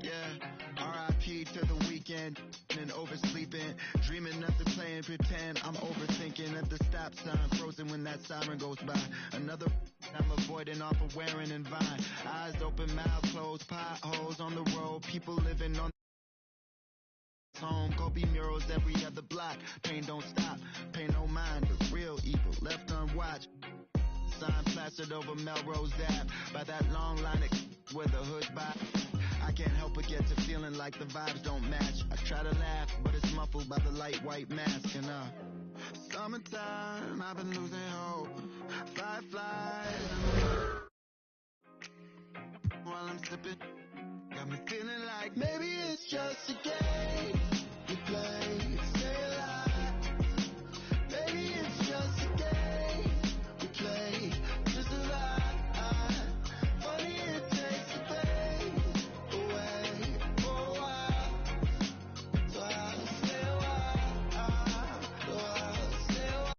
Yeah, R.I.P. to the weekend and oversleeping, dreaming nothing, playing pretend. I'm overthinking at the stop sign, frozen when that siren goes by. Another I'm avoiding off of wearing and Vine. Eyes open, mouth closed, potholes on the road, people living on home. Kobe murals every other block. Pain don't stop, pay no mind. The real evil left unwatched. Sign plastered over Melrose Ave by that long line of where the hood by. I can't help but get to feeling like the vibes don't match. I try to laugh, but it's muffled by the light white mask. And summertime, I've been losing hope. Fireflies while I'm sipping, got me feeling like maybe it's just a game we play. Stay alive. Maybe it's just a game we play to survive. Funny it takes the pain away for a while. So I'll stay a while. So I'll stay a while.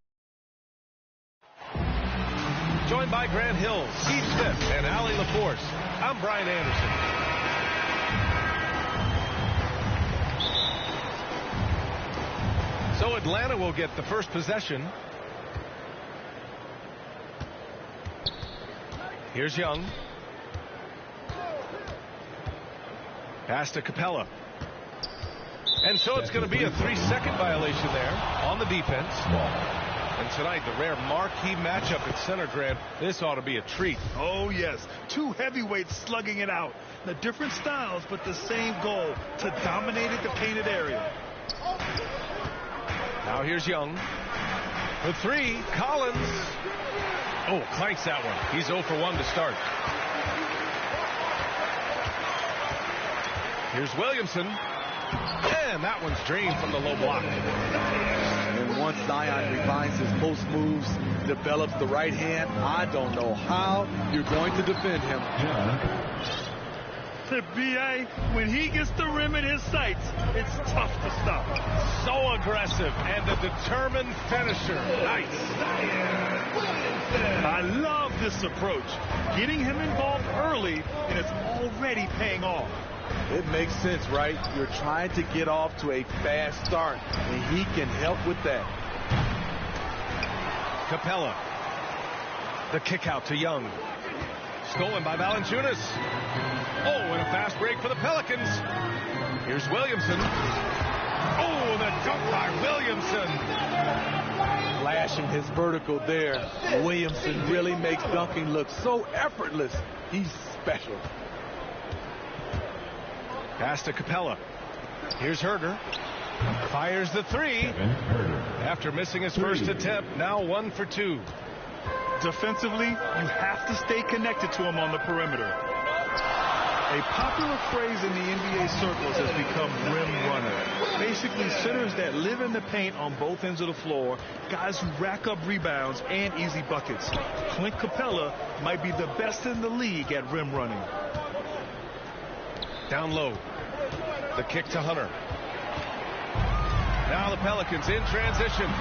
Joined by Grant Hill, Steve Smith, and Allie LaForce, I'm Brian Anderson. So Atlanta will get the first possession. Here's Young. Pass to Capella. And so it's going to be a 3-second violation there on the defense. And tonight, the rare marquee matchup at center, Grant. This ought to be a treat. Oh, yes. Two heavyweights slugging it out. The different styles, but the same goal, to dominate the painted area. Now here's Young. The three, Collins. Oh, clanks that one. He's 0 for 1 to start. Here's Williamson. And that one's drained from the low block. And once Zion refines his post moves, develops the right hand, I don't know how you're going to defend him. B.A., when he gets the rim in his sights, it's tough to stop. So aggressive and a determined finisher. Nice. I love this approach. Getting him involved early, and it's already paying off. It makes sense, right? You're trying to get off to a fast start, and he can help with that. Capella. The kick out to Young. Stolen by Valanciunas. Oh, and a fast break for the Pelicans. Here's Williamson. Oh, the dunk by Williamson. Flashing his vertical there. Williamson really makes dunking look so effortless. He's special. Pass to Capella. Here's Herder. Fires the three. After missing his first attempt, now 1 for 2. Defensively, you have to stay connected to him on the perimeter. A popular phrase in the NBA circles has become rim runner. Basically, centers that live in the paint on both ends of the floor, guys who rack up rebounds and easy buckets. Clint Capella might be the best in the league at rim running. Down low. The kick to Hunter. Now the Pelicans in transition.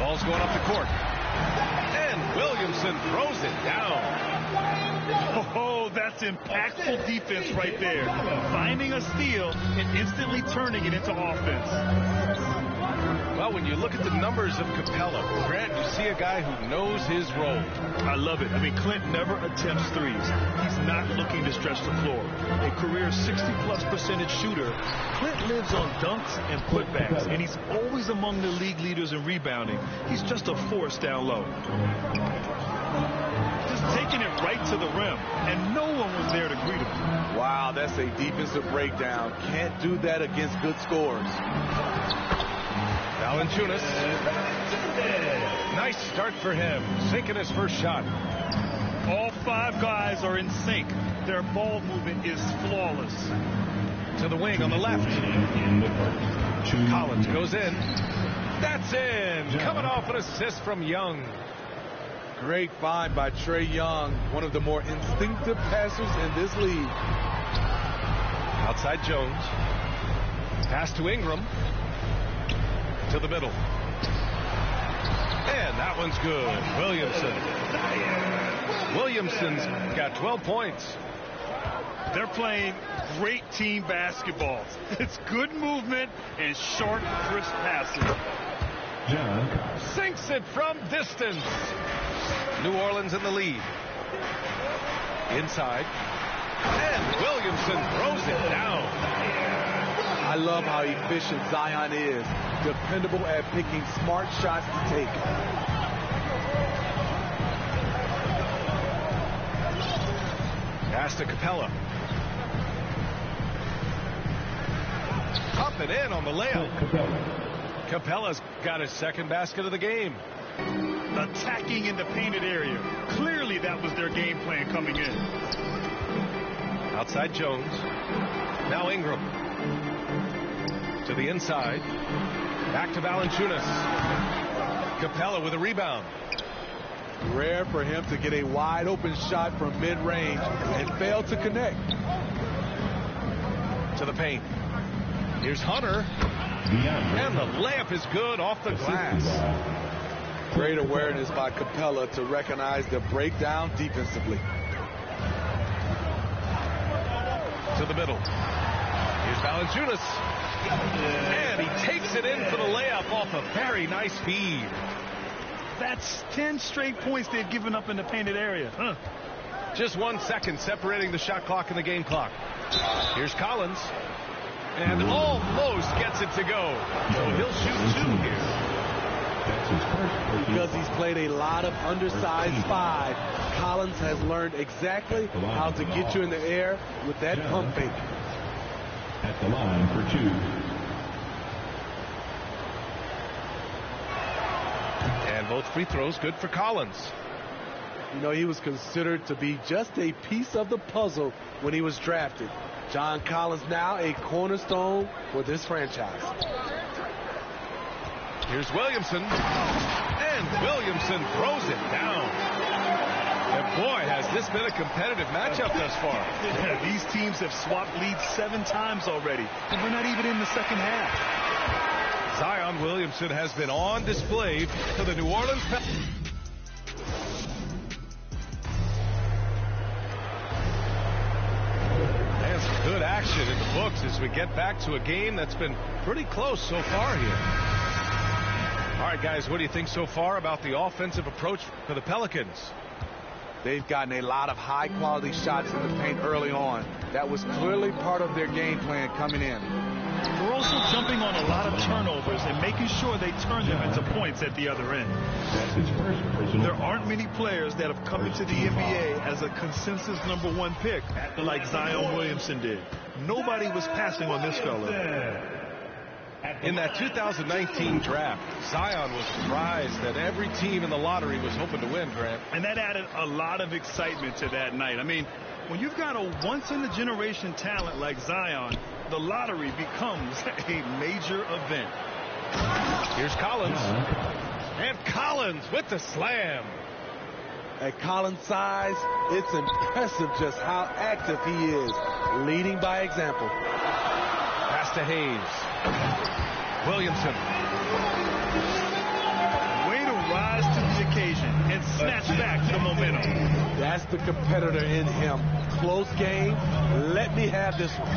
Ball's going up the court. And Williamson throws it down. Oh, that's impactful defense right there. Finding a steal and instantly turning it into offense. Well, when you look at the numbers of Capella, Grant, you see a guy who knows his role. I love it. I mean, Clint never attempts threes. He's not looking to stretch the floor. A career 60+% shooter, Clint lives on dunks and putbacks, and he's always among the league leaders in rebounding. He's just a force down low. Just taking it right to the rim, and no one was there to greet him. Wow, that's a defensive breakdown. Can't do that against good scores. Valanciunas. Nice start for him, sinking his first shot. All 5 guys are in sync. Their ball movement is flawless. To the wing on the left. Collins goes in. That's in. Coming off an assist from Young. Great find by Trae Young, one of the more instinctive passers in this league. Outside Jones. Pass to Ingram. To the middle. And that one's good. Williamson's got 12 points. They're playing great team basketball. It's good movement and short, crisp passes. Sinks it from distance. New Orleans in the lead. Inside. And Williamson throws it down. I love how efficient Zion is. Dependable at picking smart shots to take. Pass to Capella. Up and in on the layup. Capella's got his second basket of the game. Attacking in the painted area. Clearly that was their game plan coming in. Outside Jones. Now Ingram. To the inside. Back to Valanciunas. Capella with a rebound. Rare for him to get a wide open shot from mid-range and fail to connect. To the paint. Here's Hunter. And the layup is good off the glass. Great awareness by Capella to recognize the breakdown defensively. To the middle. Here's Valanciunas. And he takes it in for the layup off a very nice feed. That's 10 straight points they've given up in the painted area. Just 1 second separating the shot clock and the game clock. Here's Collins. And almost gets it to go. So he'll shoot 2 here. Because he's played a lot of undersized 5, Collins has learned exactly how to get you in the air with that pump fake. At the line for 2. And both free throws good for Collins. You know, he was considered to be just a piece of the puzzle when he was drafted. John Collins now a cornerstone for this franchise. Here's Williamson. And Williamson throws it down. And boy, has this been a competitive matchup thus far. Yeah, these teams have swapped leads 7 times already, and we're not even in the second half. Zion Williamson has been on display for the New Orleans Pelicans. And some good action in the books as we get back to a game that's been pretty close so far here. All right, guys, what do you think so far about the offensive approach for the Pelicans? They've gotten a lot of high-quality shots in the paint early on. That was clearly part of their game plan coming in. They're also jumping on a lot of turnovers and making sure they turn them into points at the other end. There aren't many players that have come into the NBA as a consensus #1 pick like Zion Williamson did. Nobody was passing on this fella. In that 2019 draft, Zion was prized that every team in the lottery was hoping to win, Grant. And that added a lot of excitement to that night. I mean, when you've got a once-in-a-generation talent like Zion, the lottery becomes a major event. Here's Collins. And Collins with the slam. At Collins' size, it's impressive just how active he is, leading by example. Pass to Hayes. Williamson. Way to rise to the occasion and snatch back the momentum. That's the competitor in him. Close game. Let me have this one.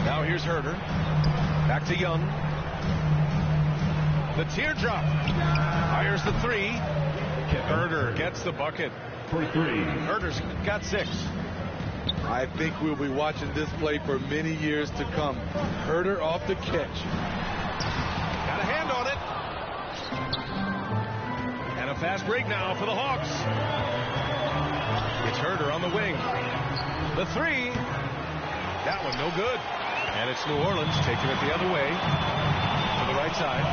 Now here's Herter. Back to Young. The teardrop. Fires the 3. Herter gets the bucket. For 3. Herter's got 6. I think we'll be watching this play for many years to come. Herter off the catch. Got a hand on it. And a fast break now for the Hawks. It's Herter on the wing. The 3. That one no good. And it's New Orleans taking it the other way to the right side.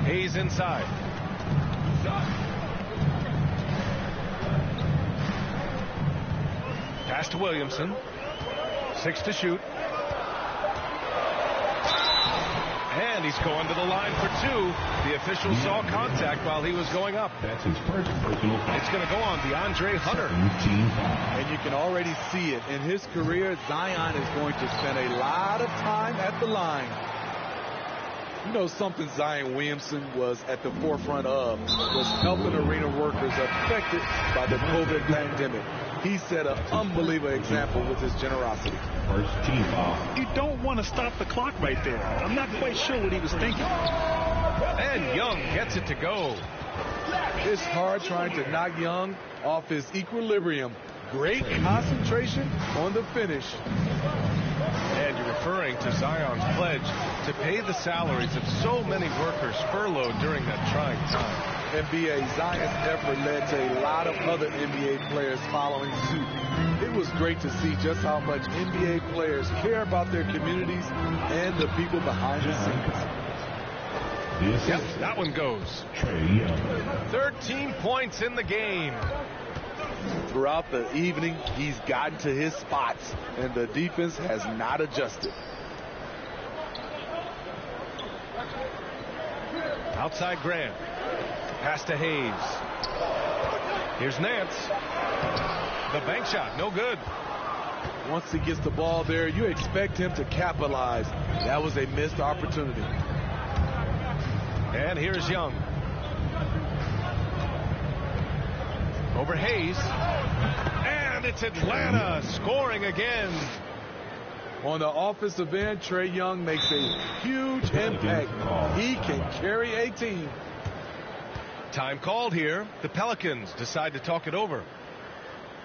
Hayes inside. Pass to Williamson. 6 to shoot. And he's going to the line for 2. The official saw contact while he was going up. That's his first personal foul. It's going to go on DeAndre Hunter. And you can already see it. In his career, Zion is going to spend a lot of time at the line. You know, something Zion Williamson was at the forefront of was helping arena workers affected by the COVID pandemic. He set an unbelievable example with his generosity. First team foul. You don't want to stop the clock right there. I'm not quite sure what he was thinking. And Young gets it to go. It's hard trying to knock Young off his equilibrium. Great concentration on the finish. And you're referring to Zion's pledge to pay the salaries of so many workers furloughed during that trying time. NBA, Zion's effort led to a lot of other NBA players following suit. It was great to see just how much NBA players care about their communities and the people behind the scenes. Yep, that one goes. Trey Young. 13 points in the game. Throughout the evening, he's gotten to his spots, and the defense has not adjusted. Outside Grant. Pass to Hayes. Here's Nance. The bank shot, no good. Once he gets the ball there, you expect him to capitalize. That was a missed opportunity. And here's Young. Over Hayes. And it's Atlanta scoring again. On the offensive end, Trey Young makes a huge impact. He can carry a team. Time called here. The Pelicans decide to talk it over.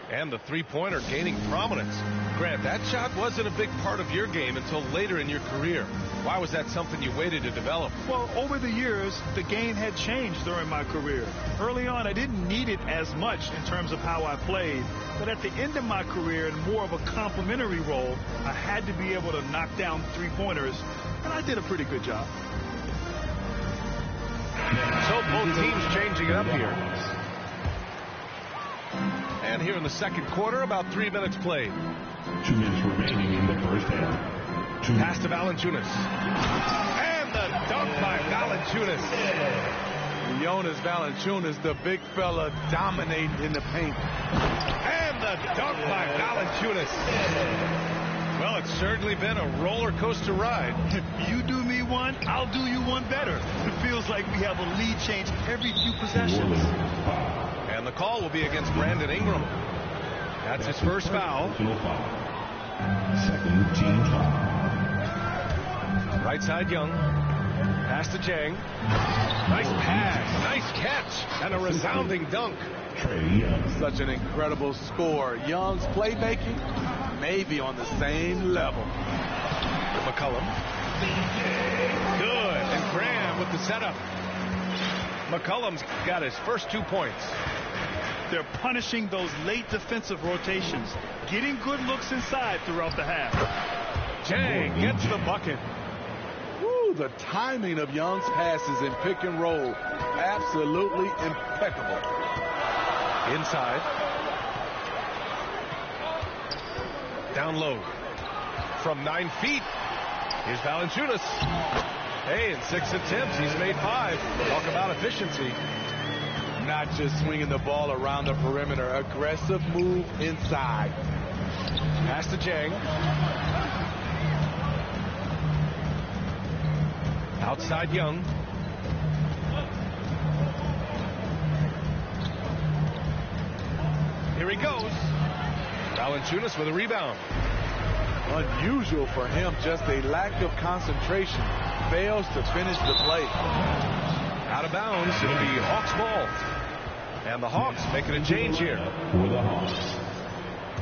And the three-pointer gaining prominence. Grant, that shot wasn't a big part of your game until later in your career. Why was that something you waited to develop? Well, over the years, the game had changed during my career. Early on, I didn't need it as much in terms of how I played. But at the end of my career, in more of a complementary role, I had to be able to knock down three-pointers, and I did a pretty good job. So both teams changing it up here. And here in the second quarter, about 3 minutes played. 2 minutes remaining in the first half. Pass to Valanciunas. And the dunk by Valanciunas. Jonas Valanciunas, the big fella, dominating in the paint. And the dunk by Valanciunas. Well, it's certainly been a roller coaster ride. You do me one, I'll do you one better. It feels like we have a lead change every few possessions. And the call will be against Brandon Ingram. That's his first foul. Second team foul. Right side Young. Pass to Jang. Nice pass. Nice catch. And a resounding dunk. Trey Young. Such an incredible score. Young's playmaking may be on the same level. McCollum. Good. And Graham with the setup. McCollum's got his first 2 points. They're punishing those late defensive rotations, getting good looks inside throughout the half. Jang gets the bucket. Woo, the timing of Young's passes in pick and roll, absolutely impeccable. Inside. Down low. From 9 feet. Here's Valanciunas. Hey, in 6 attempts, he's made 5. Talk about efficiency. Not just swinging the ball around the perimeter, aggressive move inside. Pass to Jang. Outside Young. Here he goes. Valanciunas with a rebound. Unusual for him, just a lack of concentration. Fails to finish the play. Out of bounds, it'll be Hawks ball. And the Hawks making a change here. For the Hawks.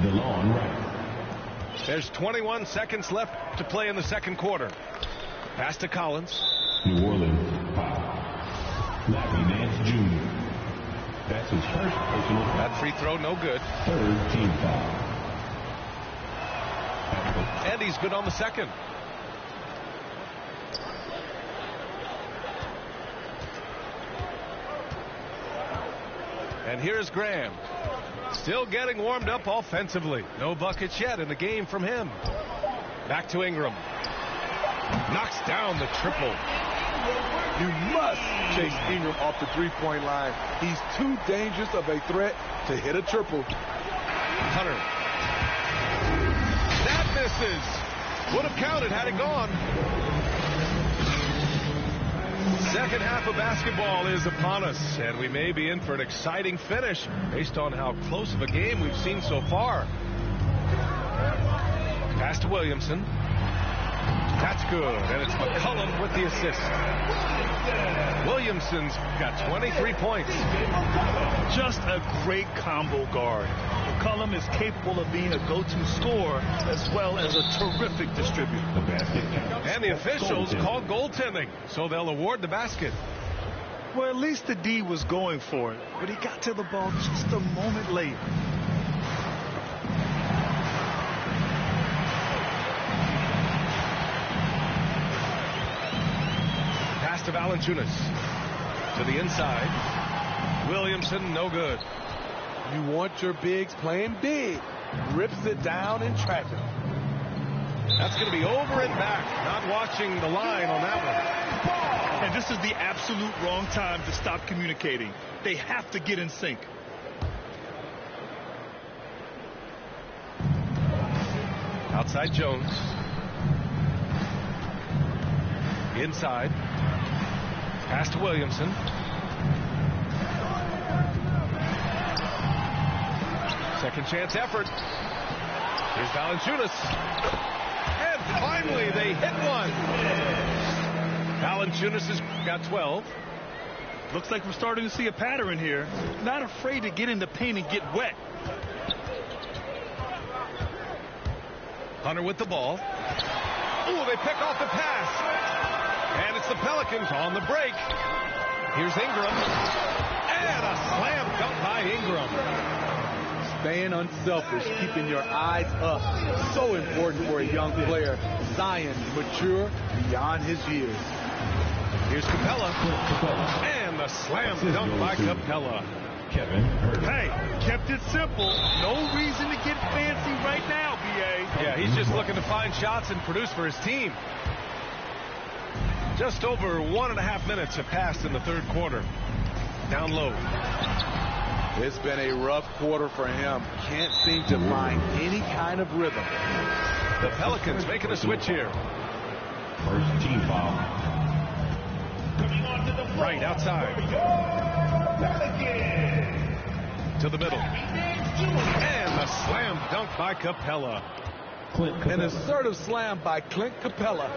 DeLon Wright. There's 21 seconds left to play in the second quarter. Pass to Collins. New Orleans foul. Larry Nance Jr. That's his first personal foul. That free throw no good. Third team foul. And he's good on the second. And here's Graham. Still getting warmed up offensively. No buckets yet in the game from him. Back to Ingram. Knocks down the triple. You must chase Ingram off the three-point line. He's too dangerous of a threat to hit a triple. Hunter. That misses. Would have counted had it gone. Second half of basketball is upon us, and we may be in for an exciting finish based on how close of a game we've seen so far. Pass to Williamson. That's good, and it's McCollum with the assist. Williamson's got 23 points. Just a great combo guard. McCollum is capable of being a go-to scorer as well as a terrific distributor. And the officials called goaltending, so they'll award the basket. Well, at least the D was going for it, but he got to the ball just a moment late. Pass to Valanciunas. To the inside. Williamson, no good. You want your bigs playing big. Rips it down in traffic. That's going to be over and back. Not watching the line on that one. And this is the absolute wrong time to stop communicating. They have to get in sync. Outside Jones. Inside. Pass to Williamson. Second chance effort. Here's Valanciunas. And finally they hit one. Valanciunas has got 12. Looks like we're starting to see a pattern here. Not afraid to get in the paint and get wet. Hunter with the ball. Oh, they pick off the pass. And it's the Pelicans on the break. Here's Ingram. And a slam dunk by Ingram. Staying unselfish, keeping your eyes up. So important for a young player. Zion, mature beyond his years. Here's Capella. And the slam dunk by Capella. Hey, kept it simple. No reason to get fancy right now, B.A. Yeah, he's just looking to find shots and produce for his team. Just over 1.5 minutes have passed in the third quarter. Down low. It's been a rough quarter for him. Can't seem to find any kind of rhythm. The Pelicans making a switch here. First team foul. Right outside. To the middle. And a slam dunk by Capella. An assertive slam by Clint Capella,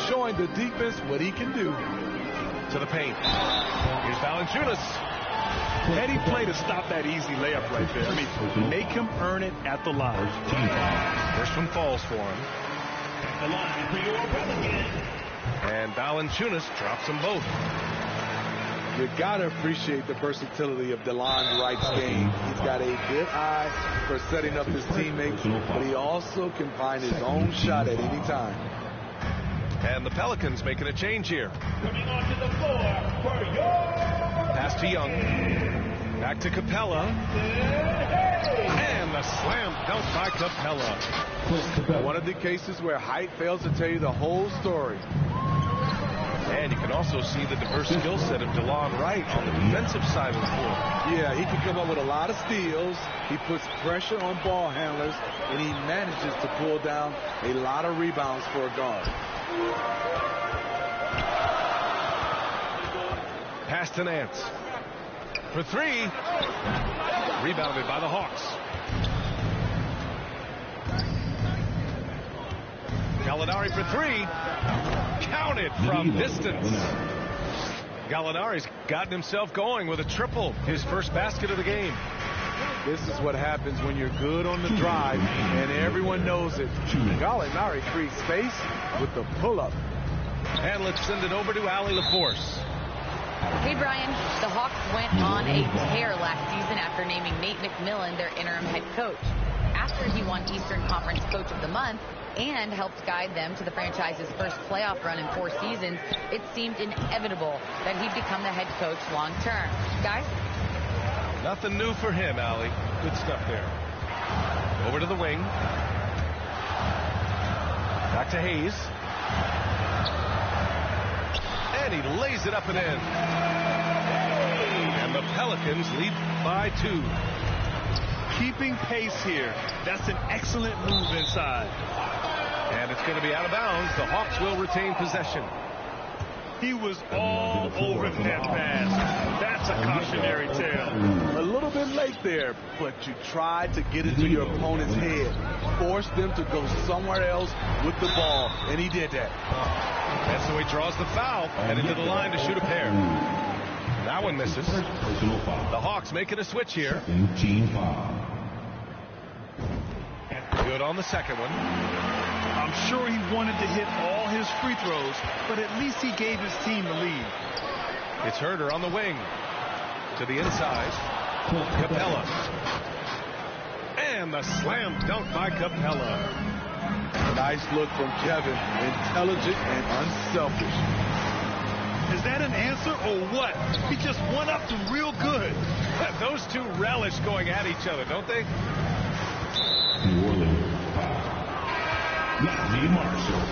showing the defense what he can do. To the paint. Here's Valanciunas. Heady play to stop that easy layup right there. I mean, make him earn it at the line. First one falls for him. And Valanciunas drops them both. You gotta appreciate the versatility of DeLon Wright's game. He's got a good eye for setting up his teammates, but he also can find his own shot at any time. And the Pelicans making a change here. Pass to Young. Back to Capella. And the slam dunk by Capella. One of the cases where height fails to tell you the whole story. And you can also see the diverse skill set of DeLon Wright on the defensive side of the floor. Yeah, he can come up with a lot of steals. He puts pressure on ball handlers, and he manages to pull down a lot of rebounds for a guard. Pass to Nance. For three. Rebounded by the Hawks. Gallinari for three. Counted from distance. Gallinari's gotten himself going with a triple. His first basket of the game. This is what happens when you're good on the drive, and everyone knows it. Gallinari creates space with the pull-up. And let's send it over to Allie LaForce. Hey, Brian. The Hawks went on a tear last season after naming Nate McMillan their interim head coach. After he won Eastern Conference Coach of the Month and helped guide them to the franchise's first playoff run in 4 seasons, it seemed inevitable that he'd become the head coach long term. Guys? Nothing new for him, Allie. Good stuff there. Over to the wing. Back to Hayes. And he lays it up and in. And the Pelicans lead by 2. Keeping pace here. That's an excellent move inside. And it's going to be out of bounds. The Hawks will retain possession. He was all over that pass. That's a cautionary tale. A little bit late there, but you tried to get into your opponent's head. Force them to go somewhere else with the ball, and he did that. And so he draws the foul, headed to the line to shoot a pair. That one misses. The Hawks making a switch here. Team foul. Good on the second one. I'm sure he wanted to hit all his free throws, but at least he gave his team the lead. It's Herder on the wing. To the inside. Capella. And the slam dunk by Capella. Nice look from Kevin. Intelligent and unselfish. Is that an answer or what? He just one-upped him real good. Those two relish going at each other, don't they? New Orleans foul. Nazi Marshall.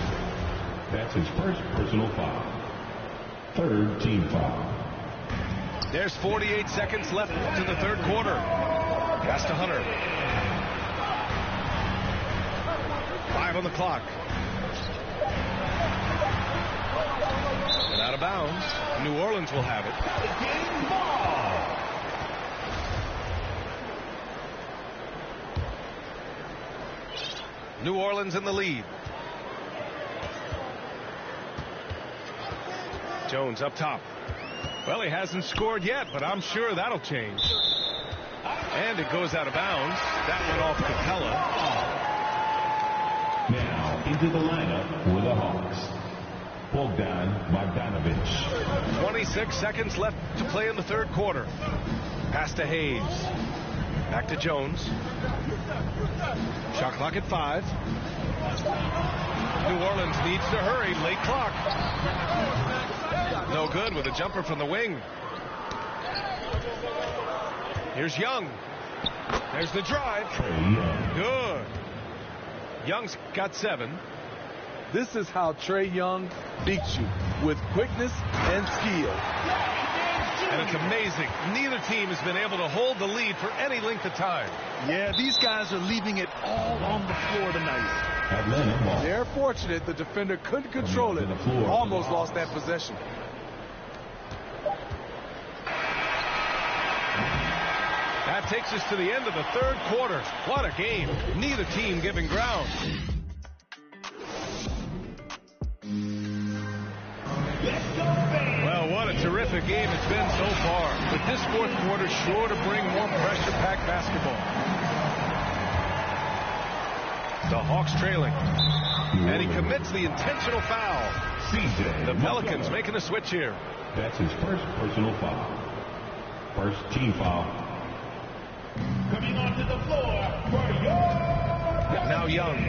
That's his first personal foul. Third team foul. There's 48 seconds left to the third quarter. Pass to Hunter. 5 on the clock. And out of bounds. New Orleans will have it. New Orleans in the lead. Jones up top. Well, he hasn't scored yet, but I'm sure that'll change. And it goes out of bounds. That went off Capella. Now into the lineup for the Hawks. Bogdan Bogdanovic. 26 seconds left to play in the third quarter. Pass to Hayes. Back to Jones. Shot clock at 5. New Orleans needs to hurry. Late clock. No good with a jumper from the wing. Here's Young. There's the drive. Good. Young's got 7. This is how Trae Young beats you, with quickness and skill. And it's amazing. Neither team has been able to hold the lead for any length of time. Yeah, these guys are leaving it all on the floor tonight. They're fortunate the defender couldn't control it. Almost lost that possession. That takes us to the end of the third quarter. What a game. Neither team giving ground. Well, what a terrific game it's been so far. But this fourth quarter sure to bring more pressure-packed basketball. The Hawks trailing. And he commits the intentional foul. The Pelicans making a switch here. That's his first personal foul. First team foul. Coming onto the floor for Now Young.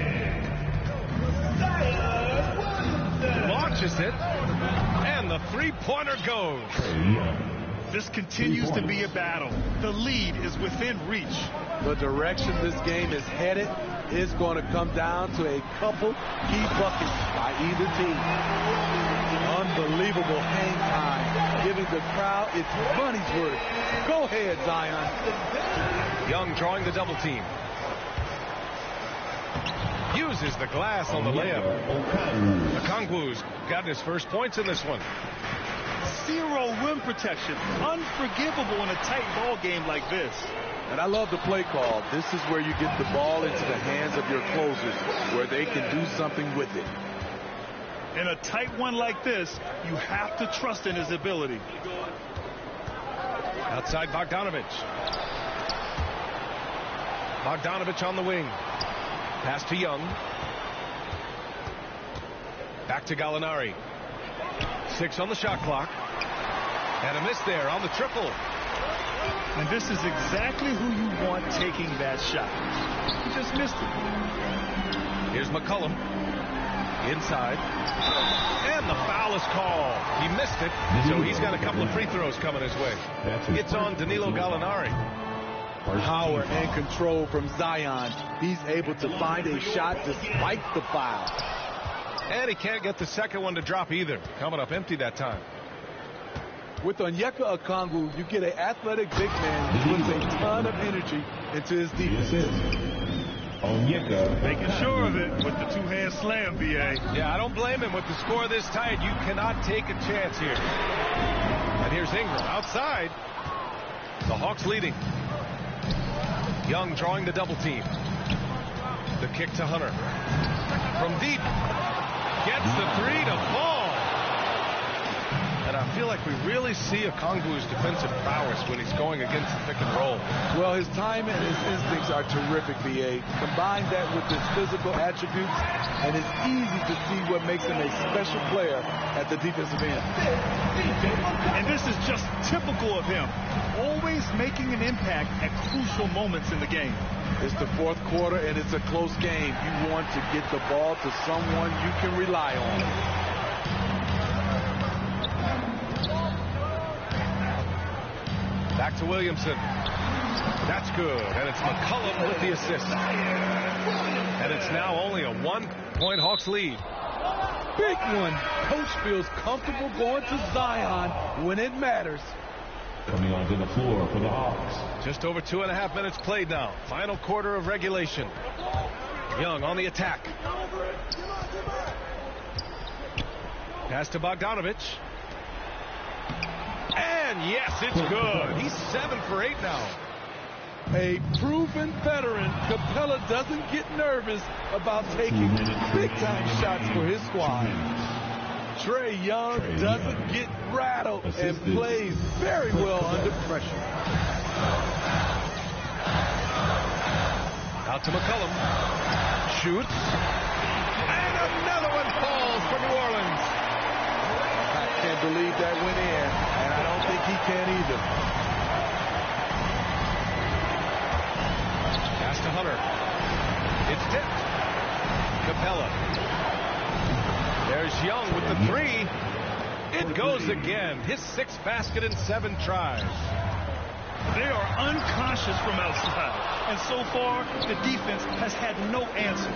Launches it. And the three-pointer goes. This continues to be a battle. The lead is within reach. The direction this game is headed is going to come down to a couple key buckets by either team. Unbelievable hang time, giving the crowd its money's worth. Go ahead, Zion. Young drawing the double team. Uses the glass on the layup. Okongwu's got his first points in this one. Zero rim protection. Unforgivable in a tight ball game like this. And I love the play call. This is where you get the ball into the hands of your closers, where they can do something with it. In a tight one like this, you have to trust in his ability. Outside Bogdanovic. Bogdanovic on the wing. Pass to Young. Back to Gallinari. 6 on the shot clock. And a miss there on the triple. And this is exactly who you want taking that shot. He just missed it. Here's McCollum. Inside. And the foul is called. He missed it, so he's got a couple of free throws coming his way. It's on Danilo Gallinari. Power and control from Zion. He's able to find a shot despite the foul. And he can't get the second one to drop either. Coming up empty that time. With Onyeka Okongwu, you get an athletic big man who puts a ton of energy into his defense. Making sure of it with the two-hand slam, B.A. Yeah, I don't blame him. With the score this tight, you cannot take a chance here. And here's Ingram outside. The Hawks leading. Young drawing the double team. The kick to Hunter. From deep. Gets the three to fall. And I feel like we really see Okongwu's defensive prowess when he's going against the pick and roll. Well, his timing and his instincts are terrific, B.A. Combine that with his physical attributes, and it's easy to see what makes him a special player at the defensive end. And this is just typical of him, always making an impact at crucial moments in the game. It's the fourth quarter, and it's a close game. You want to get the ball to someone you can rely on. Back to Williamson. That's good. And it's McCollum with the assist. And it's now only a 1-point Hawks lead. Big one. Coach feels comfortable going to Zion when it matters. Coming onto the floor for the Hawks. Just over 2.5 minutes played now. Final quarter of regulation. Young on the attack. Pass to Bogdanovich. And yes, it's good. He's 7 for 8 now. A proven veteran, Capella doesn't get nervous about taking big-time shots for his squad. Trae Young doesn't get rattled and plays very well under pressure. Out to McCollum. Shoots. And another one falls for New Orleans. I can't believe that went in, and I don't think he can either. Pass to Hunter. It's tipped. Capella. There's Young with the three. It goes again. His 6th basket in 7 tries. They are unconscious from outside, and so far the defense has had no answer.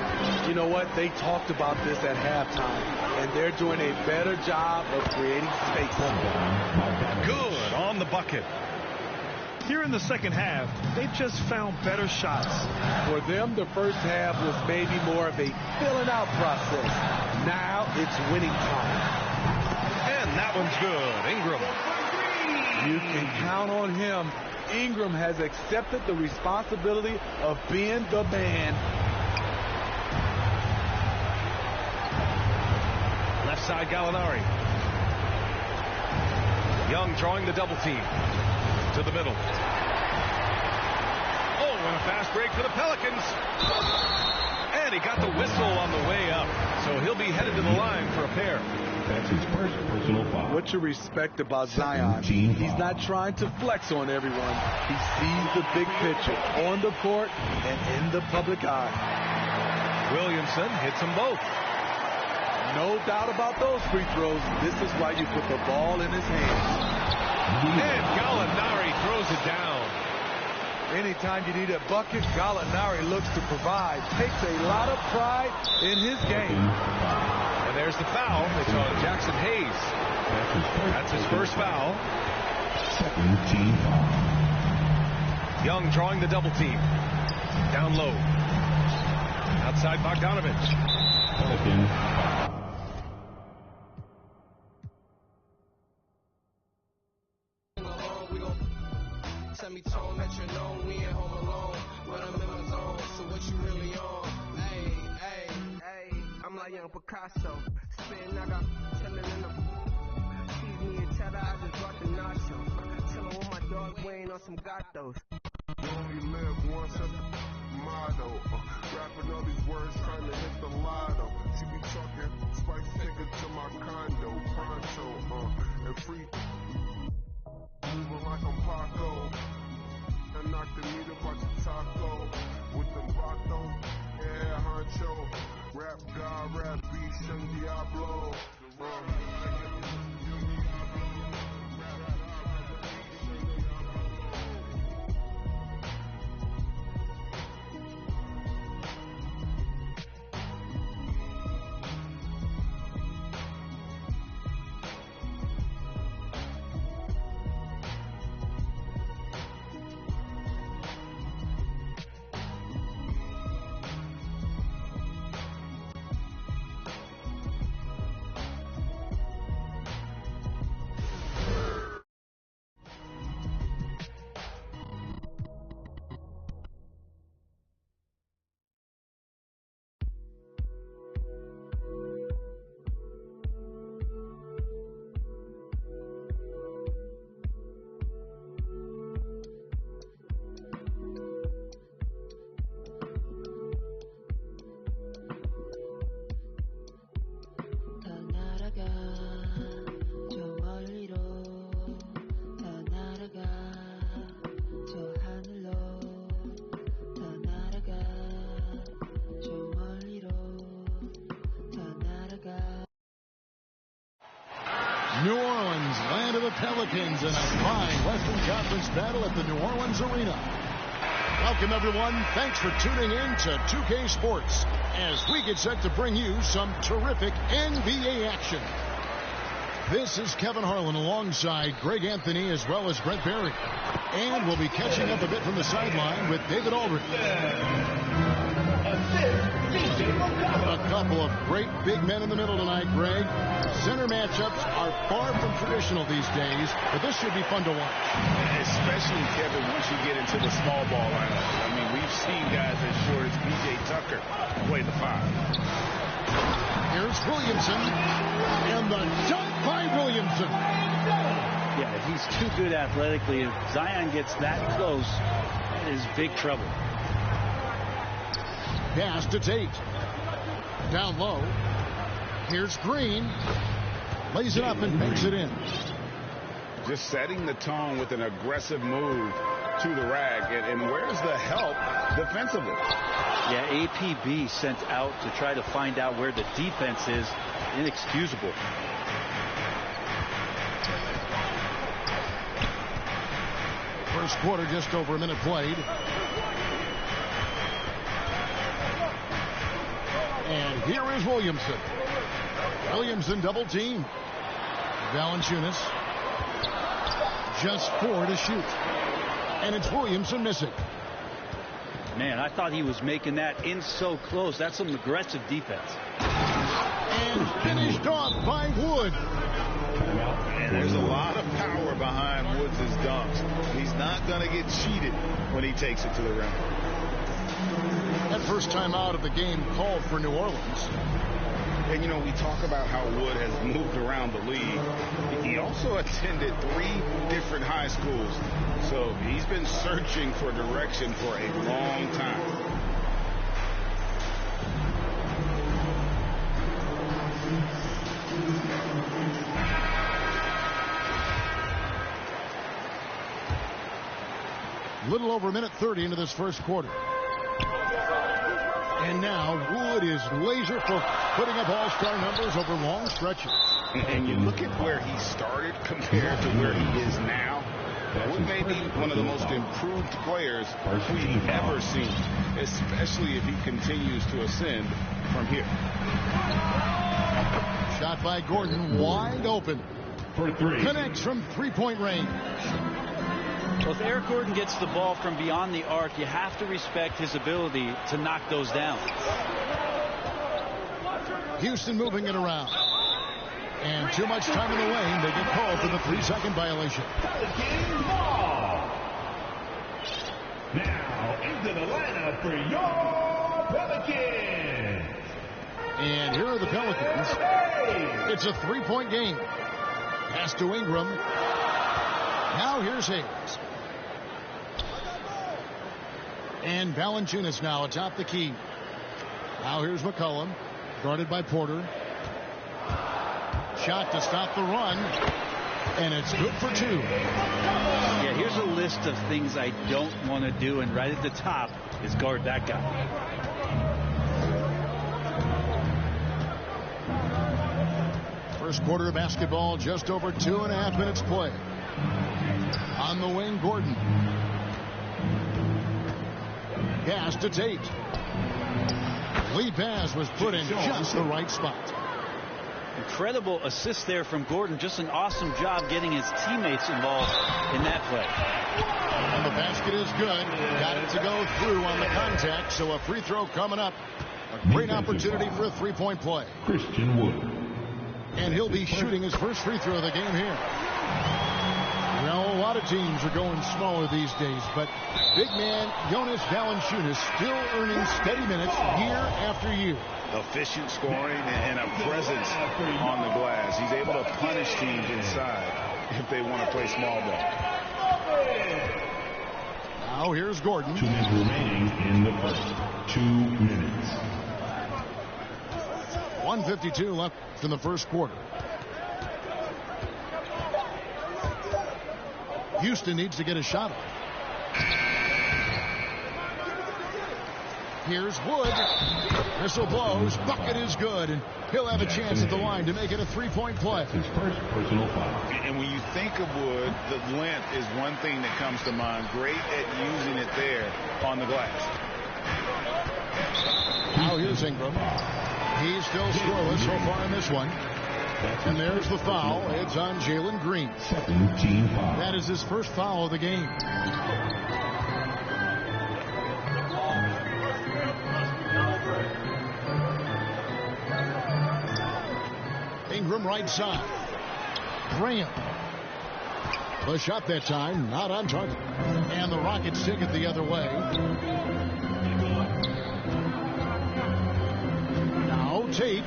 You know what? They talked about this at halftime, and they're doing a better job of creating space. Good on the bucket. Here in the second half, they've just found better shots. For them, the first half was maybe more of a filling out process. Now it's winning time. And that one's good. Ingram. You can count on him. Ingram has accepted the responsibility of being the man. Left side, Gallinari. Young drawing the double team. To the middle. Oh, and a fast break for the Pelicans. And he got the whistle on the way up. So he'll be headed to the line for a pair. That's his first personal foul. What you respect about Zion, he's not trying to flex on everyone. He sees the big picture on the court and in the public eye. Williamson hits them both. No doubt about those free throws. This is why you put the ball in his hands. And Gallinari throws it down. Anytime you need a bucket, Gallinari looks to provide. Takes a lot of pride in his game. And there's the foul. It's on Jackson Hayes. That's his first foul. Second team foul. Young drawing the double team. Down low. Outside Bogdanovich. Pelican foul. Semi-tone, let you know we ain't home alone. But I'm in my zone, so what you really on? Hey, I'm like young Picasso. Spitting, I got chillin' in the cheese me and cheddar, I just brought the nacho. Chillin' with my dog Wayne on some gatos. You only live once, that's the motto. Rapping all these words, trying to hit the lotto. She be talking, spice ticket to my condo, pronto, and free. Moving like I'm Paco. I knocked the meat about your taco. With the vato, yeah, honcho. Rap God, rap beast, young Diablo. New Orleans, land of the Pelicans, and a fine Western Conference battle at the New Orleans Arena. Welcome, everyone. Thanks for tuning in to 2K Sports as we get set to bring you some terrific NBA action. This is Kevin Harlan alongside Greg Anthony as well as Brent Berry. And we'll be catching up a bit from the sideline with David Aldridge. A couple of great big men in the middle tonight, Greg. Center matchups are far from traditional these days, but this should be fun to watch. Especially, Kevin, once you get into the small ball lineup. I mean, we've seen guys as short as B.J. Tucker play the 5. Here's Williamson, and the dunk by Williamson. Yeah, he's too good athletically. If Zion gets that close, it is big trouble. Pass to Tate. Down low. Here's Green. Lays it up and banks it in. Just setting the tone with an aggressive move to the rack. And where's the help defensively? Yeah, APB sent out to try to find out where the defense is. Inexcusable. First quarter, just over a minute played. And here is Williamson. Williamson double team. Valanciunas. Just 4 to shoot. And it's Williamson missing. Man, I thought he was making that in so close. That's some aggressive defense. And finished off by Wood. And there's a lot of power behind Woods' dunks. He's not going to get cheated when he takes it to the rim. That first time out of the game called for New Orleans. And, you know, we talk about how Wood has moved around the league. He also attended 3 different high schools. So he's been searching for direction for a long time. Little over a minute 30 into this first quarter. And now Wood is laser for putting up all-star numbers over long stretches. And you look at where he started compared to where he is now. Wood may be one of the most improved players we've ever seen, especially if he continues to ascend from here. Shot by Gordon, wide open. For 3. Connects from three-point range. Well, if Eric Gordon gets the ball from beyond the arc, you have to respect his ability to knock those down. Houston moving it around. And too much time in the lane. They get called for the 3-second violation. Now into the lineup for your Pelicans. And here are the Pelicans. It's a 3-point game. Pass to Ingram. Now here's Hayes. And Valanciunas now atop the key. Now here's McCollum. Guarded by Porter. Shot to stop the run. And it's good for 2. Yeah, here's a list of things I don't want to do. And right at the top is guard that guy. First quarter of basketball, just over 2.5 minutes play. On the wing, Gordon. Pass to Tate. Lead pass was put in just the right spot. Incredible assist there from Gordon. Just an awesome job getting his teammates involved in that play. And the basket is good. Got it to go through on the contact, so a free throw coming up. A great opportunity for a 3-point play. Christian Wood. And he'll be shooting his first free throw of the game here. Well, a lot of teams are going smaller these days, but big man Jonas Valanciunas still earning steady minutes year after year. Efficient scoring and a presence on the glass. He's able to punish teams inside if they want to play small ball. Now here's Gordon. 2 minutes remaining in the first 2 minutes. 1:52 left in the first quarter. Houston needs to get a shot up. Here's Wood. Whistle blows. Bucket is good. And he'll have a chance at the line to make it a three-point play. His first personal foul. And when you think of Wood, the length is one thing that comes to mind. Great at using it there on the glass. Now here's Ingram. He's still scoreless so far in this one. And there's the foul. It's on Jalen Green. Second team foul. That is his first foul of the game. Ingram right side. Graham. The shot that time, not on target. And the Rockets take it the other way. Now Tate.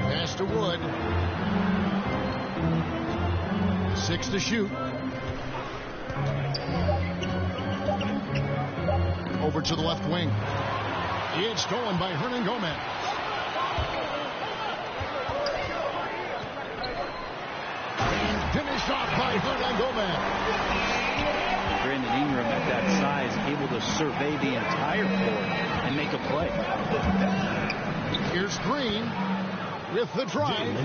Pass to Wood. 6 to shoot. Over to the left wing. It's stolen by Hernan Gomez. Finished off by Hernan Gomez. Brandon Ingram at that size, able to survey the entire floor and make a play. Here's Green with the drive.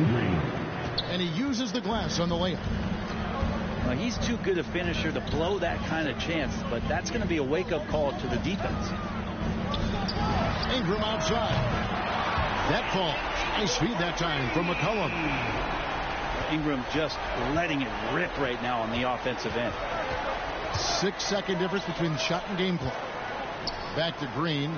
And he uses the glass on the layup. Well, he's too good a finisher to blow that kind of chance, but that's going to be a wake-up call to the defense. Ingram outside. That falls. Nice feed that time from McCollum. Ingram just letting it rip right now on the offensive end. 6-second difference between the shot and game clock. Back to Green.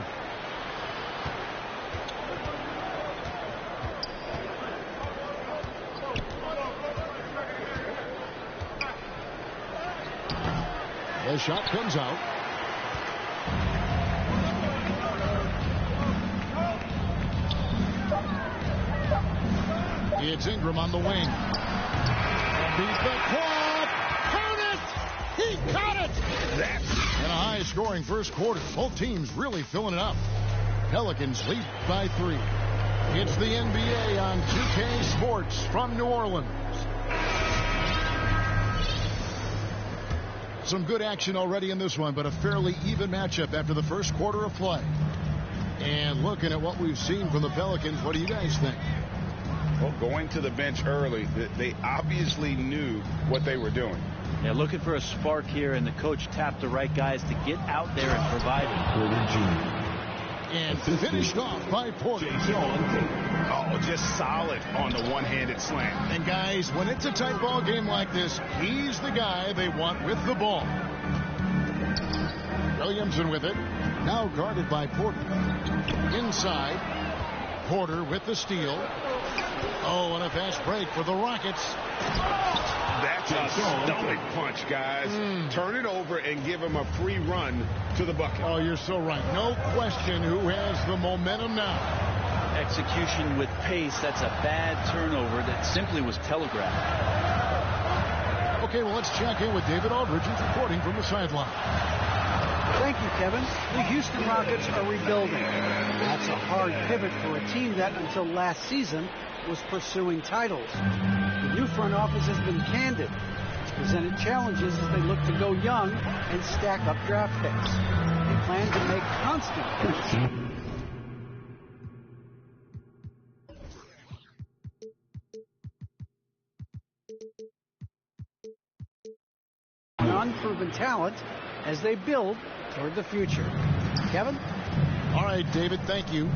The shot comes out. It's Ingram on the wing. Beat the clock. Count it. He got it. That's in a high-scoring first quarter. Both teams really filling it up. Pelicans lead by 3. It's the NBA on 2K Sports from New Orleans. Some good action already in this one, but a fairly even matchup after the first quarter of play. And looking at what we've seen from the Pelicans, what do you guys think? Well, going to the bench early, they obviously knew what they were doing. Yeah, looking for a spark here, and the coach tapped the right guys to get out there and provide it. And finished off by Porter. Oh, just solid on the one-handed slam. And guys, when it's a tight ball game like this, he's the guy they want with the ball. Williamson with it. Now guarded by Porter. Inside. Porter with the steal. Oh, and a fast break for the Rockets. That's a stomach punch, guys. Turn it over and give him a free run to the bucket. Oh, you're so right. No question who has the momentum now. Execution with pace. That's a bad turnover that simply was telegraphed. Okay, well, let's check in with David Aldridge, who's reporting from the sideline. Thank you, Kevin. The Houston Rockets are rebuilding. That's a hard pivot for a team that, until last season, was pursuing titles. The new front office has been candid. It's presented challenges as they look to go young and stack up draft picks. They plan to make constant picks. Unproven talent as they build toward the future. Kevin? All right, David, thank you.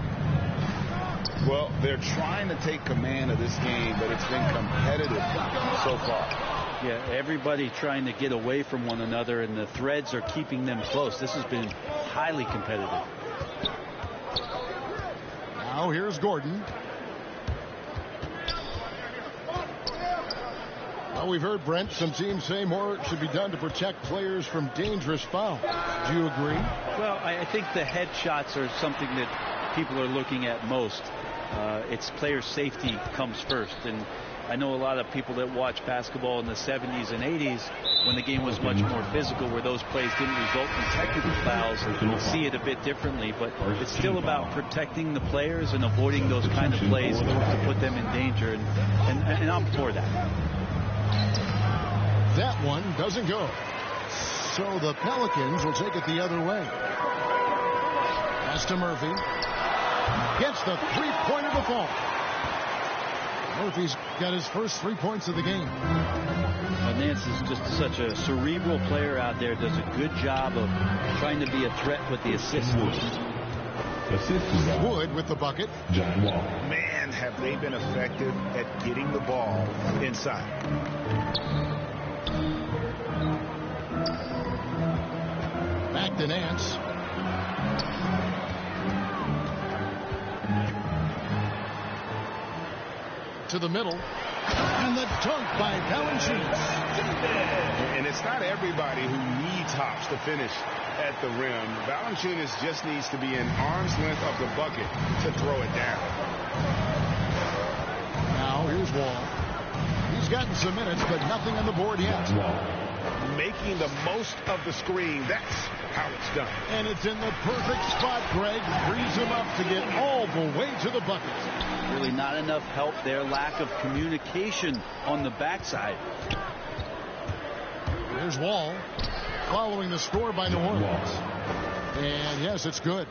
Well, they're trying to take command of this game, but it's been competitive so far. Yeah, everybody trying to get away from one another, and the threads are keeping them close. This has been highly competitive. Now here's Gordon. Well, we've heard, Brent, some teams say more should be done to protect players from dangerous fouls. Do you agree? Well, I think the head shots are something that people are looking at most. It's player safety comes first. And I know a lot of people that watch basketball in the 70s and 80s when the game was much more physical, where those plays didn't result in technical fouls, see it a bit differently. But it's still about protecting the players and avoiding those kind of plays to put them in danger. And I'm for that. That one doesn't go. So the Pelicans will take it the other way. Pass to Murphy. Gets the three-pointer to fall. Murphy's got his first 3 points of the game. Nance is just such a cerebral player out there. Does a good job of trying to be a threat with the assists. Wood with the bucket. John Wall. Man, have they been effective at getting the ball inside. Back to Nance. To the middle. And the dunk by Valanciunas. And it's not everybody who needs hops to finish at the rim. Valanciunas just needs to be an arm's length of the bucket to throw it down. Now here's Wall. He's gotten some minutes, but nothing on the board yet. Making the most of the screen. That's how it's done. And it's in the perfect spot. Greg frees him up to get all the way to the bucket. Really not enough help there. Lack of communication on the backside. There's Wall following the score by New Orleans. And yes, it's good.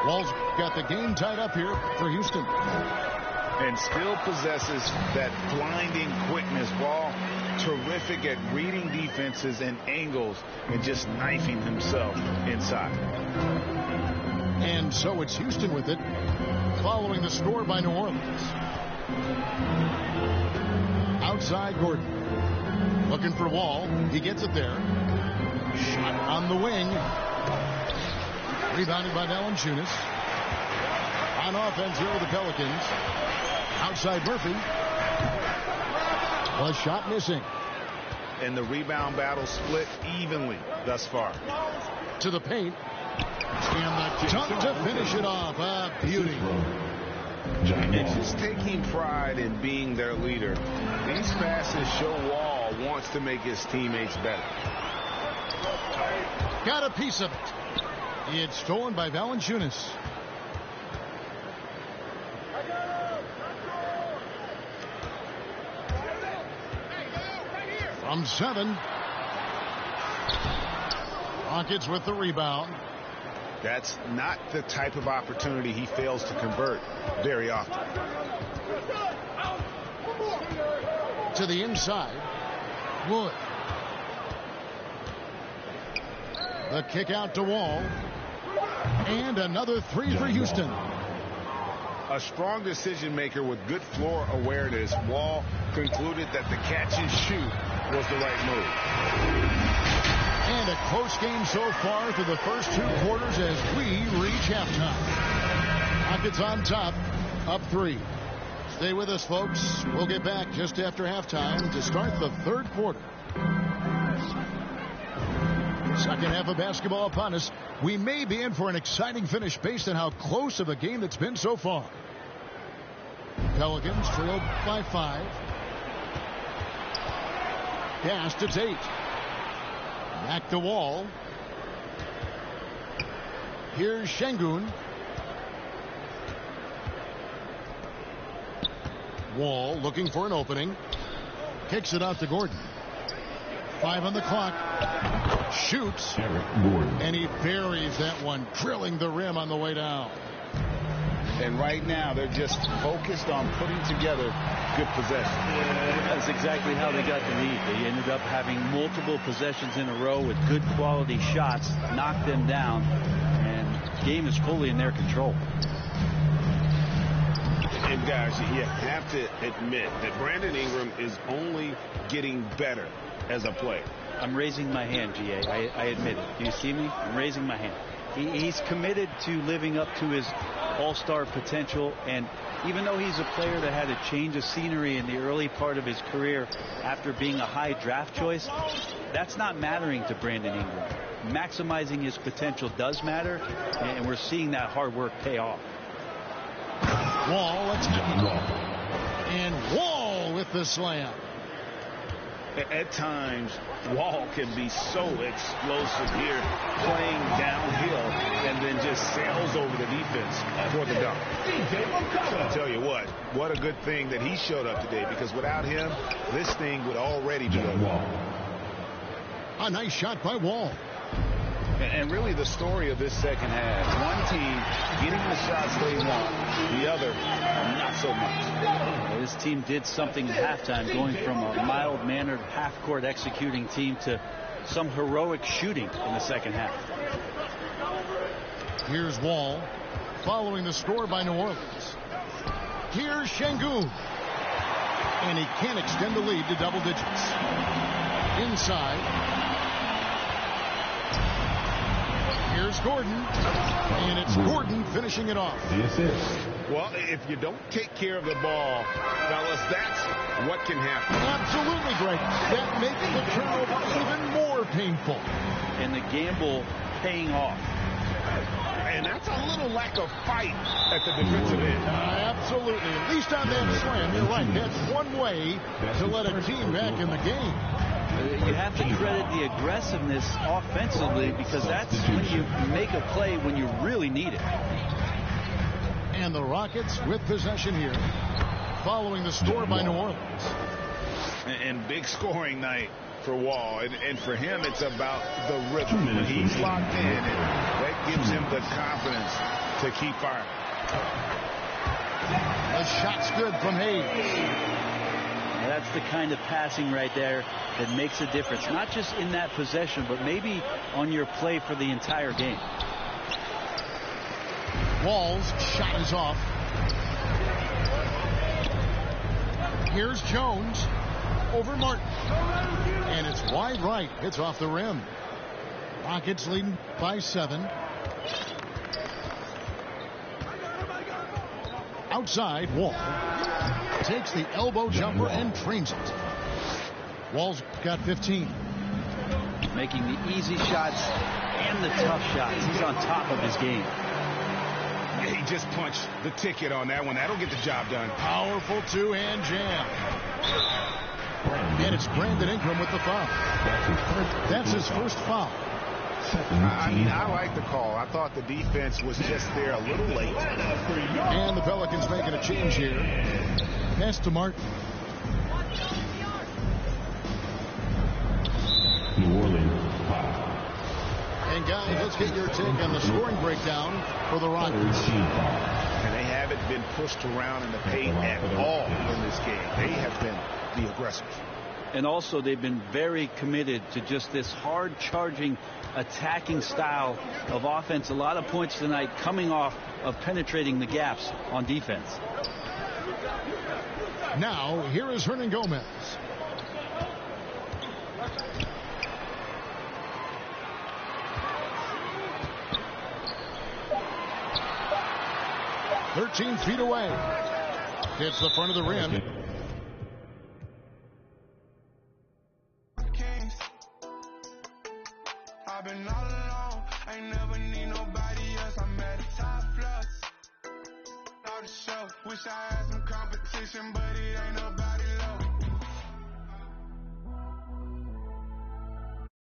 Wall's got the game tied up here for Houston. And still possesses that blinding quickness. Wall terrific at reading defenses and angles and just knifing himself inside. And so it's Houston with it, following the score by New Orleans. Outside Gordon. Looking for Wall. He gets it there. Shot on the wing. Rebounded by Valanciunas. On offense here with the Pelicans. Outside Murphy. A shot missing. And the rebound battle split evenly thus far. To the paint. And the dunk to finish it off. A beauty. It's just taking pride in being their leader. These passes show Wall wants to make his teammates better. Got a piece of it. It's stolen by Valanciunas. From 7. Rockets with the rebound. That's not the type of opportunity he fails to convert very often. To the inside. Wood. The kick out to Wall. And another three for Houston. A strong decision maker with good floor awareness. Wall concluded that the catch and shoot was the right move. And a close game so far through the first 2 quarters as we reach halftime. Rockets on top, up 3. Stay with us, folks. We'll get back just after halftime to start the 3rd quarter. Second half of basketball upon us. We may be in for an exciting finish based on how close of a game that's been so far. Pelicans trailed by 5. Pass to Tate. Back to Wall. Here's Şengün. Wall looking for an opening. Kicks it out to Gordon. 5 on the clock. Shoots. And he buries that one, drilling the rim on the way down. And right now, they're just focused on putting together good possession. That's exactly how they got the lead. They ended up having multiple possessions in a row with good quality shots, knocked them down, and the game is fully in their control. And guys, you have to admit that Brandon Ingram is only getting better as a player. I'm raising my hand, GA. I admit it. Do you see me? I'm raising my hand. He's committed to living up to his all-star potential, and even though he's a player that had a change of scenery in the early part of his career after being a high draft choice, that's not mattering to Brandon Ingram. Maximizing his potential does matter, and we're seeing that hard work pay off. Wall attacking. And Wall with the slam. At times, Wall can be so explosive here, playing downhill, and then just sails over the defense for the dunk. I'll tell you what a good thing that he showed up today, because without him, this thing would already be over. A nice shot by Wall. And really the story of this second half, one team getting the shots they want, the other not so much. Well, this team did something at halftime, going from a mild-mannered half-court executing team to some heroic shooting in the second half. Here's Wall, following the score by New Orleans. Here's Şengün. And he can't extend the lead to double digits. Inside. Here's Gordon, and it's Gordon finishing it off. The assist. Well, if you don't take care of the ball, fellas, that's what can happen. Absolutely, Greg. That makes the turnover even more painful. And the gamble paying off. And that's a little lack of fight at the defensive end. Absolutely. At least on that slam, you're right. That's one way to let a team back in the game. You have to credit the aggressiveness offensively, because that's when you make a play when you really need it. And the Rockets with possession here, following the score by New Orleans. And big scoring night for Wall. And for him, it's about the rhythm. When he's locked in, that gives him the confidence to keep firing. The shot's good from Hayes. That's the kind of passing right there that makes a difference, not just in that possession, but maybe on your play for the entire game. Wall's shot is off. Here's Jones over Martin. And it's wide right. It's off the rim. Rockets leading by 7. Outside, Wall takes the elbow jumper and trains it. Wall's got 15. Making the easy shots and the tough shots. He's on top of his game. Yeah, he just punched the ticket on that one. That'll get the job done. Powerful two-hand jam. And it's Brandon Ingram with the foul. That's his first foul. I like the call. I thought the defense was just there a little late. And the Pelicans making a change here. Pass to Martin. New Orleans. And guys, let's get your take on the scoring breakdown for the Rockets. And they haven't been pushed around in the paint at all in this game. They have been the aggressors. And also, they've been very committed to just this hard-charging, attacking style of offense. A lot of points tonight coming off of penetrating the gaps on defense. Now, here is Hernan Gomez. "13 feet away. Hits the front of the rim. I've been all alone, ain't never need nobody else. I'm at the top flux. All the show, wish I had some competition, but it ain't nobody.